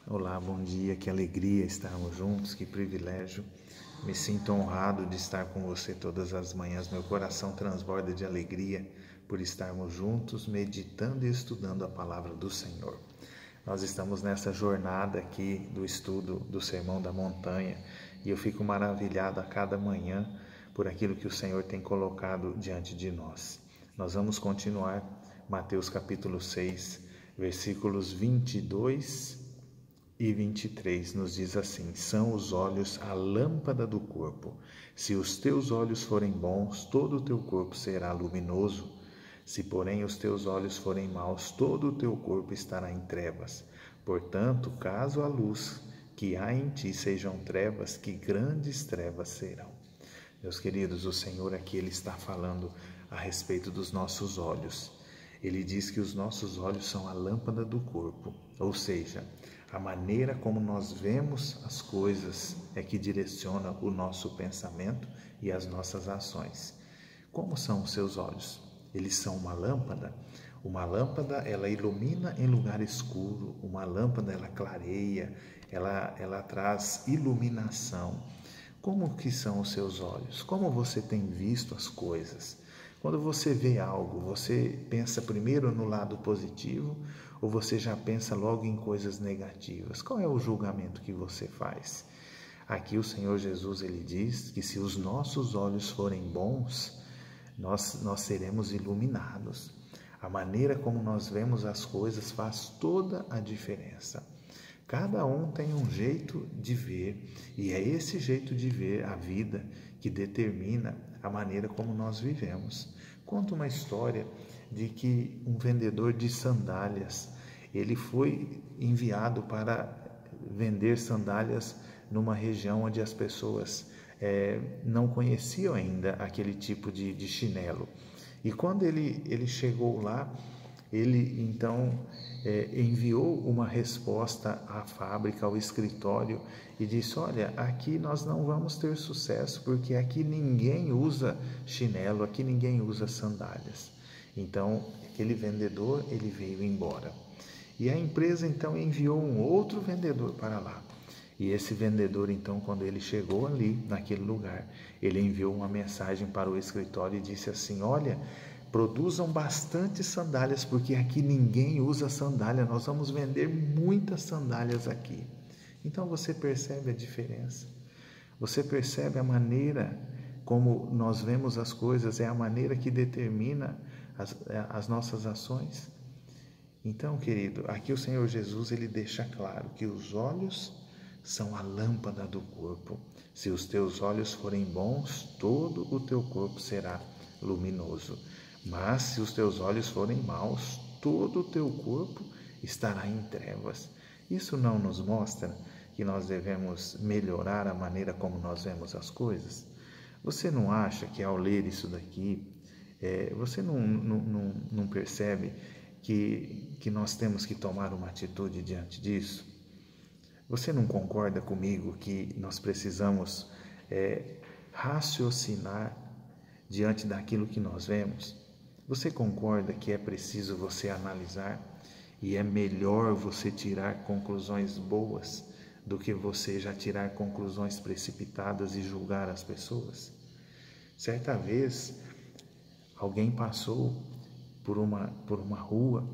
Olá, bom dia, que alegria estarmos juntos, que privilégio. Me sinto honrado de estar com você todas as manhãs. Meu coração transborda de alegria por estarmos juntos, meditando e estudando a palavra do Senhor. Nós estamos nessa jornada aqui do estudo do Sermão da Montanha e eu fico maravilhado a cada manhã por aquilo que o Senhor tem colocado diante de nós. Nós vamos continuar Mateus capítulo 6, versículos 22 e 23 nos diz assim: são os olhos a lâmpada do corpo. Se os teus olhos forem bons, todo o teu corpo será luminoso. Se, porém, os teus olhos forem maus, todo o teu corpo estará em trevas. Portanto, caso a luz que há em ti sejam trevas, que grandes trevas serão. Meus queridos, o Senhor aqui ele está falando a respeito dos nossos olhos. Ele diz que os nossos olhos são a lâmpada do corpo, ou seja, a maneira como nós vemos as coisas é que direciona o nosso pensamento e as nossas ações. Como são os seus olhos? Eles são uma lâmpada. Uma lâmpada, ela ilumina em lugar escuro. Uma lâmpada, ela clareia, ela traz iluminação. Como que são os seus olhos? Como você tem visto as coisas? Quando você vê algo, você pensa primeiro no lado positivo ou você já pensa logo em coisas negativas? Qual é o julgamento que você faz? Aqui o Senhor Jesus ele diz que se os nossos olhos forem bons, nós seremos iluminados. A maneira como nós vemos as coisas faz toda a diferença. Cada um tem um jeito de ver e é esse jeito de ver a vida que determina a maneira como nós vivemos. Conta uma história de que um vendedor de sandálias, ele foi enviado para vender sandálias numa região onde as pessoas não conheciam ainda aquele tipo de chinelo. E quando ele chegou lá, ele então enviou uma resposta à fábrica, ao escritório e disse: olha, aqui nós não vamos ter sucesso porque aqui ninguém usa chinelo, aqui ninguém usa sandálias. Então aquele vendedor ele veio embora e a empresa então enviou um outro vendedor para lá. E esse vendedor então, quando ele chegou ali naquele lugar, ele enviou uma mensagem para o escritório e disse assim: olha, produzam bastante sandálias, porque aqui ninguém usa sandália, nós vamos vender muitas sandálias aqui. Então você percebe a diferença? Você percebe a maneira como nós vemos as coisas, é a maneira que determina as nossas ações? Então, querido, aqui o Senhor Jesus ele deixa claro que os olhos são a lâmpada do corpo. Se os teus olhos forem bons, todo o teu corpo será luminoso. Mas se os teus olhos forem maus, todo o teu corpo estará em trevas. Isso não nos mostra que nós devemos melhorar a maneira como nós vemos as coisas? Você não acha que ao ler isso daqui, você não percebe que nós temos que tomar uma atitude diante disso? Você não concorda comigo que nós precisamos raciocinar diante daquilo que nós vemos? Você concorda que é preciso você analisar e é melhor você tirar conclusões boas do que você já tirar conclusões precipitadas e julgar as pessoas? Certa vez, alguém passou por uma rua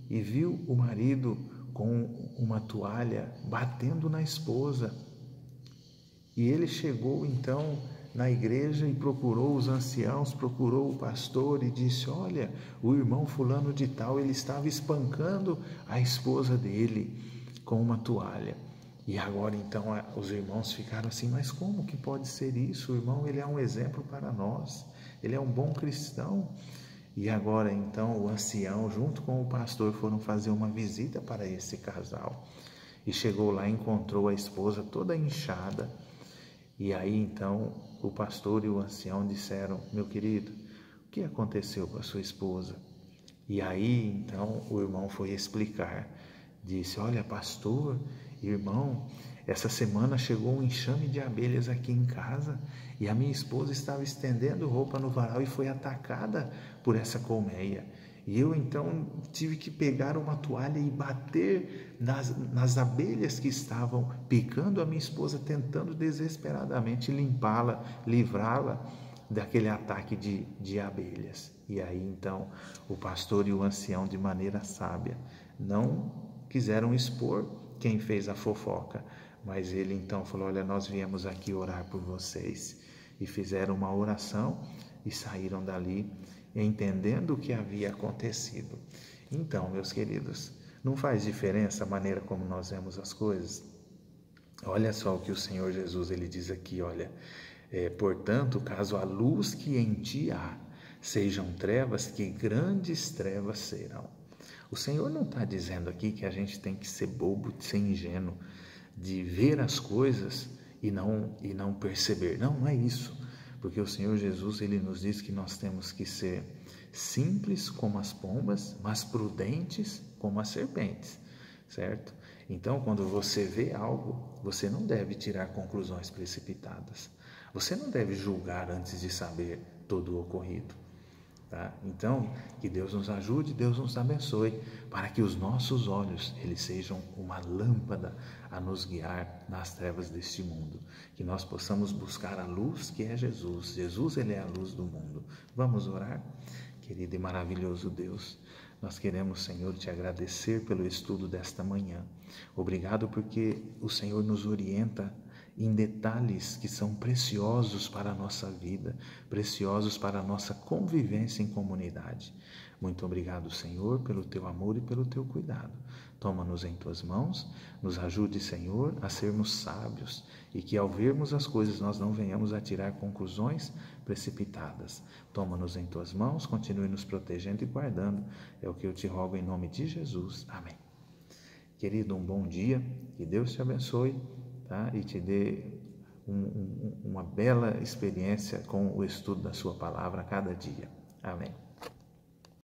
e viu o marido com uma toalha batendo na esposa. E ele chegou então na igreja e procurou os anciãos, procurou o pastor e disse: olha, o irmão fulano de tal, ele estava espancando a esposa dele com uma toalha. E agora então os irmãos ficaram assim: mas como que pode ser isso? O irmão ele é um exemplo para nós, ele é um bom cristão. E agora então o ancião junto com o pastor foram fazer uma visita para esse casal. E chegou lá e encontrou a esposa toda inchada. E aí então o pastor e o ancião disseram: meu querido, o que aconteceu com a sua esposa? E aí então o irmão foi explicar. Disse: olha, pastor, irmão, essa semana chegou um enxame de abelhas aqui em casa e a minha esposa estava estendendo roupa no varal e foi atacada por essa colmeia. E eu então tive que pegar uma toalha e bater nas abelhas que estavam picando a minha esposa, tentando desesperadamente limpá-la, livrá-la daquele ataque de abelhas. E aí então o pastor e o ancião, de maneira sábia, não quiseram expor quem fez a fofoca, mas ele então falou: olha, nós viemos aqui orar por vocês. E fizeram uma oração e saíram dali entendendo o que havia acontecido. Então, meus queridos, não faz diferença a maneira como nós vemos as coisas? Olha só o que o Senhor Jesus ele diz aqui, olha, portanto, caso a luz que em ti há sejam trevas, que grandes trevas serão. O Senhor não está dizendo aqui que a gente tem que ser bobo, ser ingênuo, de ver as coisas e não perceber. Não é isso. Porque o Senhor Jesus, ele nos diz que nós temos que ser simples como as pombas, mas prudentes como as serpentes, certo? Então, quando você vê algo, você não deve tirar conclusões precipitadas. Você não deve julgar antes de saber todo o ocorrido. Tá? Então, que Deus nos ajude, Deus nos abençoe, para que os nossos olhos eles sejam uma lâmpada a nos guiar nas trevas deste mundo. Que nós possamos buscar a luz que é Jesus. Jesus, ele é a luz do mundo. Vamos orar? Querido e maravilhoso Deus, nós queremos, Senhor, te agradecer pelo estudo desta manhã. Obrigado porque o Senhor nos orienta em detalhes que são preciosos para a nossa vida, preciosos para a nossa convivência em comunidade. Muito obrigado, Senhor, pelo teu amor e pelo teu cuidado. Toma-nos em tuas mãos, nos ajude, Senhor, a sermos sábios e que ao vermos as coisas nós não venhamos a tirar conclusões precipitadas. Toma-nos em tuas mãos, continue nos protegendo e guardando. É o que eu te rogo em nome de Jesus. Amém. Querido, um bom dia, que Deus te abençoe. Tá? E te dê uma bela experiência com o estudo da sua palavra a cada dia. Amém.